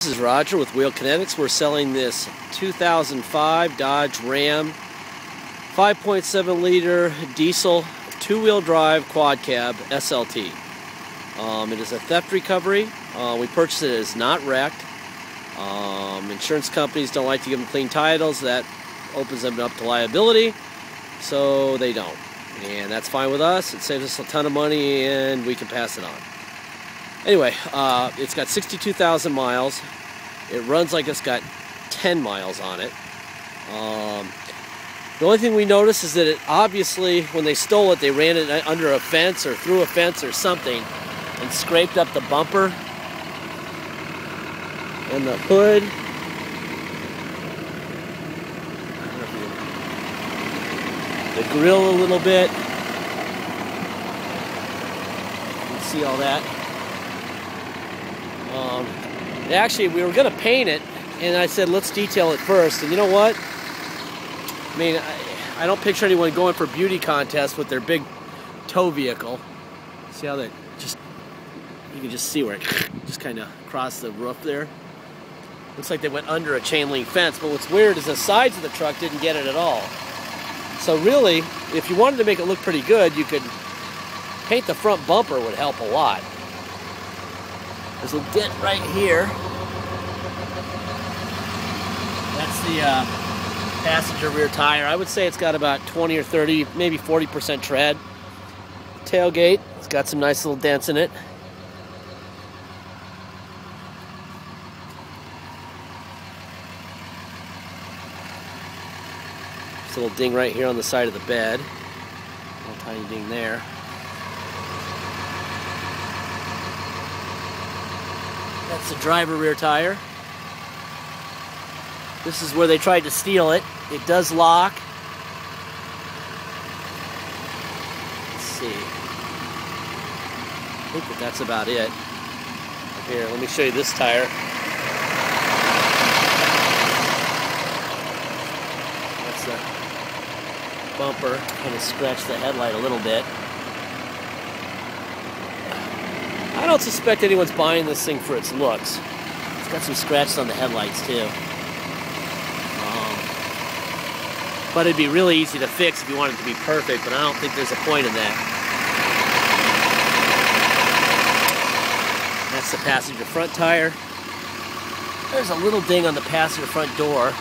This is Roger with Wheel Kinetics. We're selling this 2005 Dodge Ram 5.7 liter diesel two-wheel drive quad cab SLT. It is a theft recovery. We purchased it as not wrecked. Insurance companies don't like to give them clean titles. That opens them up to liability, so they don't. And that's fine with us. It saves us a ton of money and we can pass it on. Anyway, it's got 62,000 miles. It runs like it's got 10 miles on it. The only thing we noticed is that it obviously, when they stole it, they ran it under a fence or through a fence or something and scraped up the bumper and the hood. The grill a little bit. You can see all that. Actually, we were going to paint it, and I said, let's detail it first. And you know what? I mean, I don't picture anyone going for beauty contests with their big tow vehicle. See how that you can just see where it just kind of crossed the roof there. Looks like they went under a chain link fence, but what's weird is the sides of the truck didn't get it at all. So really, if you wanted to make it look pretty good, you could paint the front bumper, would help a lot. There's a dent right here. That's the passenger rear tire. I would say it's got about 20 or 30, maybe 40% tread. Tailgate, it's got some nice little dents in it. There's a little ding right here on the side of the bed. A little tiny ding there. That's the driver rear tire. This is where they tried to steal it. It does lock. Let's see. I think that's about it. Here, let me show you this tire. That's the bumper. Kind of scratched the headlight a little bit. I don't suspect anyone's buying this thing for its looks. It's got some scratches on the headlights too. But it'd be really easy to fix if you wanted it to be perfect, but I don't think there's a point in that. That's the passenger front tire. There's a little ding on the passenger front door.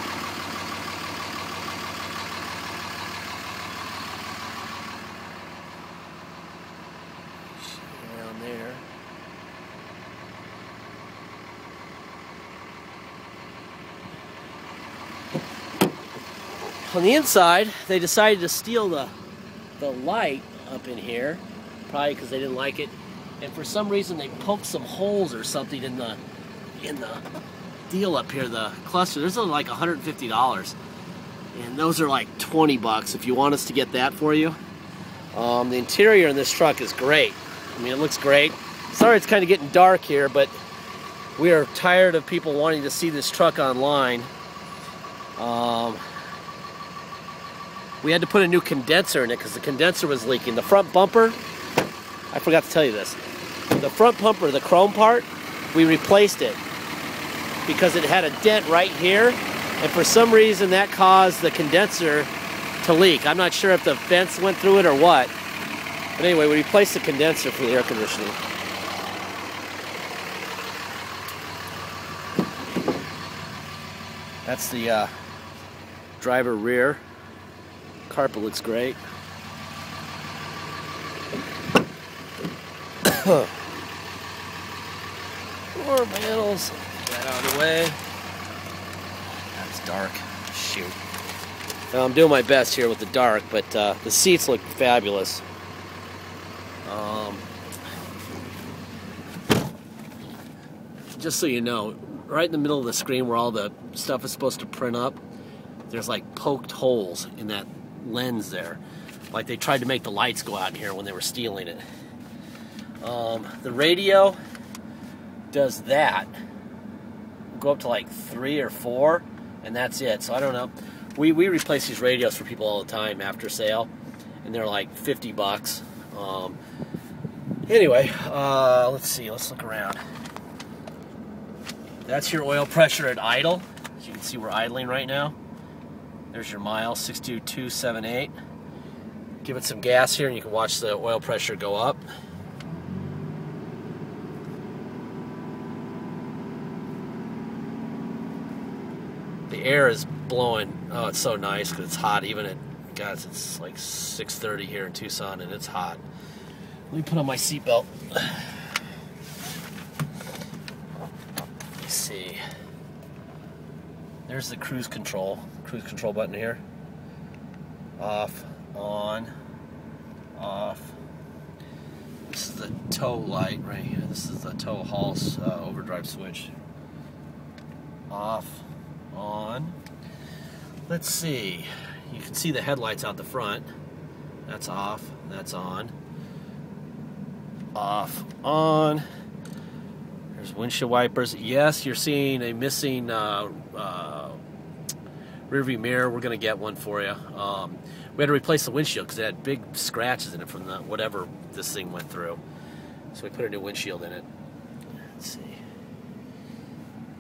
Around there. On the inside, they decided to steal the light up in here, probably because they didn't like it, and for some reason they poked some holes or something in the deal up here, the cluster. There's like $150, and those are like 20 bucks if you want us to get that for you. The interior in this truck is great. I mean, it looks great. Sorry it's kind of getting dark here, but we are tired of people wanting to see this truck online. We had to put a new condenser in it because the condenser was leaking. The front bumper, I forgot to tell you this. The front bumper, the chrome part, we replaced it because it had a dent right here, and for some reason that caused the condenser to leak. I'm not sure if the fence went through it or what. But anyway, we replaced the condenser for the air conditioning. That's the driver rear. Carpet looks great. Floor panels, get that out of the way. That's dark. Shoot. Well, I'm doing my best here with the dark, but the seats look fabulous. Just so you know, right in the middle of the screen where all the stuff is supposed to print up, there's like poked holes in that lens there. Like they tried to make the lights go out in here when they were stealing it. The radio does that. Go up to like 3 or 4, and that's it. So I don't know. We replace these radios for people all the time after sale, and they're like 50 bucks. Anyway, let's see. Let's look around. That's your oil pressure at idle. As you can see, we're idling right now. There's your miles, 62278. Give it some gas here and you can watch the oil pressure go up. The air is blowing. Oh, it's so nice because it's hot. Even at, guys, it's like 6:30 here in Tucson and it's hot. Let me put on my seatbelt. Let's see. There's the cruise control button here. Off, on, off. This is the tow light right here. This is the tow haul overdrive switch. Off, on. Let's see. You can see the headlights out the front. That's off. That's on. Off, on. There's windshield wipers. Yes, you're seeing a missing rearview mirror. We're going to get one for you. We had to replace the windshield because it had big scratches in it from whatever this thing went through. So we put a new windshield in it. Let's see.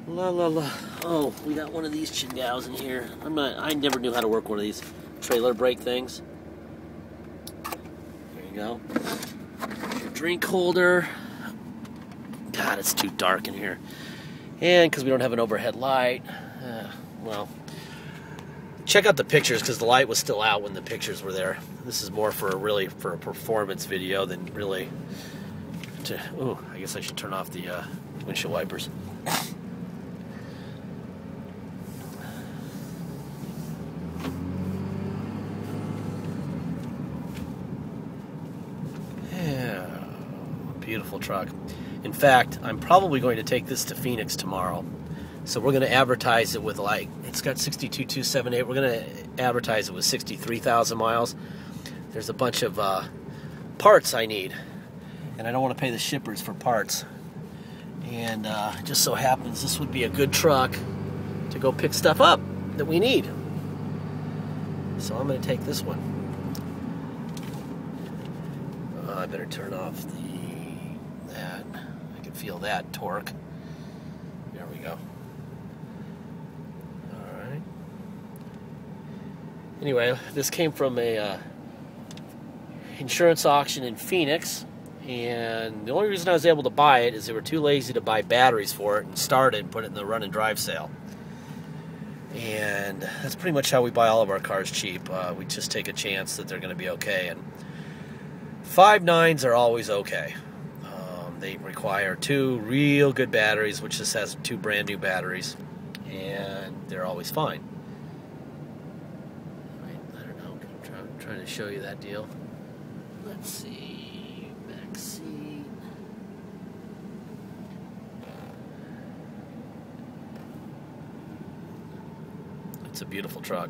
La la la. Oh, we got one of these chingaos in here. I never knew how to work one of these trailer brake things. There you go. Your drink holder. God, it's too dark in here. And because we don't have an overhead light, well, check out the pictures because the light was still out when the pictures were there. This is more for a performance video than really to. Oh, I guess I should turn off the windshield wipers. Beautiful truck. In fact, I'm probably going to take this to Phoenix tomorrow. So we're going to advertise it with, like, it's got 62,278. We're going to advertise it with 63,000 miles. There's a bunch of parts I need. And I don't want to pay the shippers for parts. And it just so happens this would be a good truck to go pick stuff up that we need. So I'm going to take this one. I better turn off that. I can feel that torque. There we go. Alright. Anyway, this came from a insurance auction in Phoenix, and the only reason I was able to buy it is they were too lazy to buy batteries for it and start it and put it in the run and drive sale. And that's pretty much how we buy all of our cars cheap. We just take a chance that they're going to be okay. And 5.9s are always okay. They require 2 real good batteries, which this has 2 brand new batteries, and they're always fine. I don't know. I'm trying to show you that deal. Let's see. Back seat. It's a beautiful truck.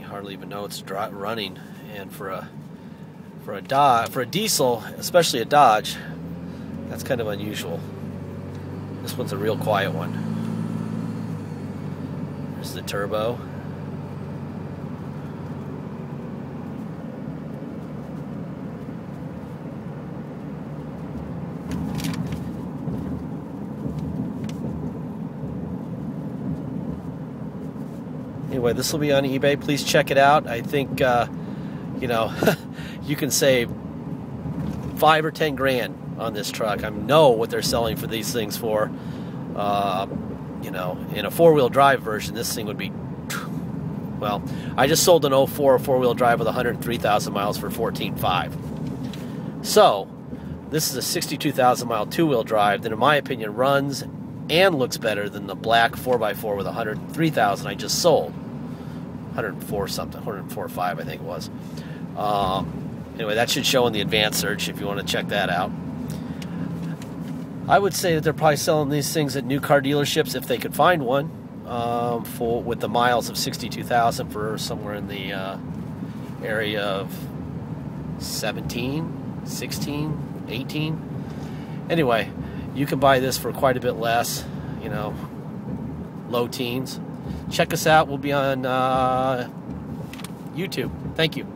You hardly even know it's running, and for a diesel, especially a Dodge, that's kind of unusual. This one's a real quiet one. There's the turbo. Anyway, this will be on eBay. Please check it out. I think, you know, you can save 5 or 10 grand on this truck. I know what they're selling for these things for. You know, in a 4-wheel drive version, this thing would be, well, I just sold an 04 4-wheel drive with 103,000 miles for $14,500. So, this is a 62,000 mile 2-wheel drive that, in my opinion, runs and looks better than the black 4x4 with 103,000 I just sold. 104 something, 104.5 I think it was. Anyway, that should show in the advanced search if you want to check that out. I would say that they're probably selling these things at new car dealerships if they could find one, with the miles of 62,000 for somewhere in the area of 17, 16, 18. Anyway, you can buy this for quite a bit less, you know, low teens. Check us out. We'll be on YouTube. Thank you.